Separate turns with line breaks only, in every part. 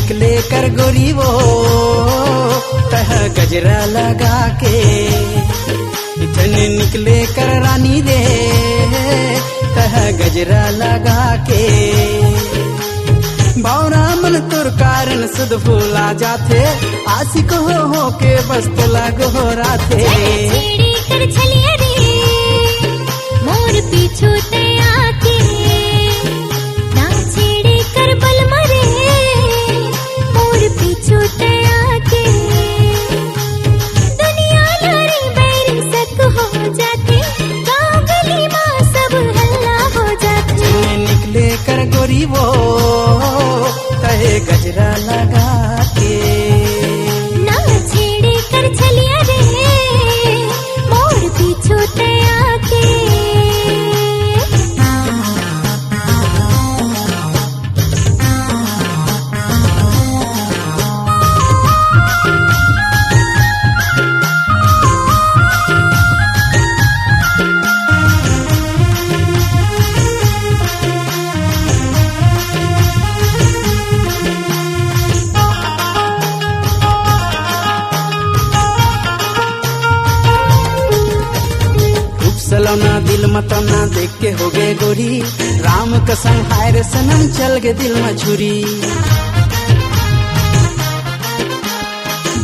निकले कर गोरी वो तह गजरा लगा के, इतने निकले कर रानी रे तह गजरा लगा के। भावना मन तुर कारण सुध भूला जाते, आशिक हो के बस तुला गोहराते।
छेड़ी कर छलिया रे मोर पीछू ते आके, ना छेड़ी कर बल मरे मोर पीछू ते आके। दुनिया लारी बैरी सक हो जाते, गाँव गली माँ सब हल्ला हो जाते।
निकले कर गोरी वो कहे गजरा लगा के,
ना छेड़ी कर छलिया रे मोर पीछू ते आके।
सलौना दिल मतौना देख के हो गए गोरी, राम कसम हाय रे सनम चल गए दिल में छुरी।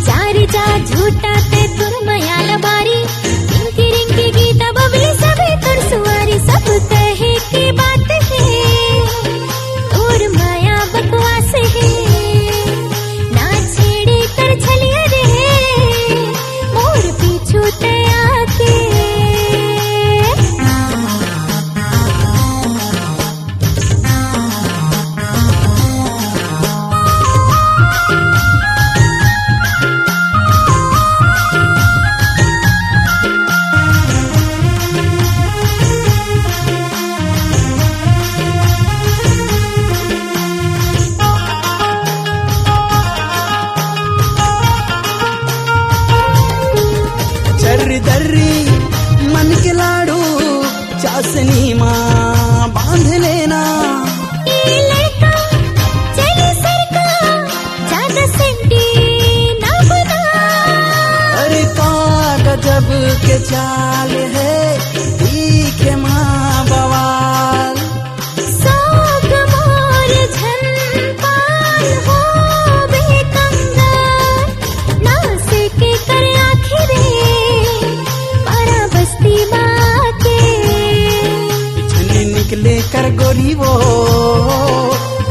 जारी जा झूठा ते तुर मयाल बारी, रिंकी रिंकी गीता बबली सभी तुर सुवारी। सब कहे की बात है तुर माया बकवास है, ना छेड़ी कर छलिया रे मोर पीछू ते आके।
दर्री दर्री मन के लाडू चासनी माँ बांध लेना।
ये लड़का चली सरका ज्यादा सेंटी ना बना।
अरे का गजब के चाल है दिखे माँ बवाल।
सोग मोर झनपाल हो बेकंगाल, ना से के कर आखिरे पारा बस्ती बाके।
इतने निकले कर गोरी वो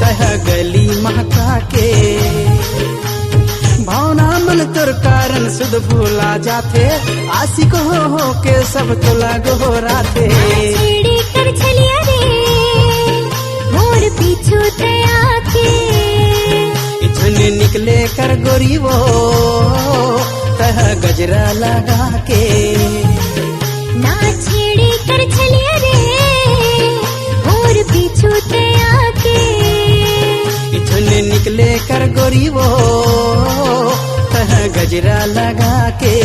कह गली महका के। भावना मन तुर कारण सुध भूला जाते, आशिक हो के सब तुला गोहराते।
छेड़ी कर छलिया रे मोर पीछू ते आके,
इतने निकले कर गोरी वो तह गजरा लगा के।
ना छेड़ी कर छलिया रे मोर पीछू ते आके।
इतने निकले कर गोरी वो तह गजरा लगा के।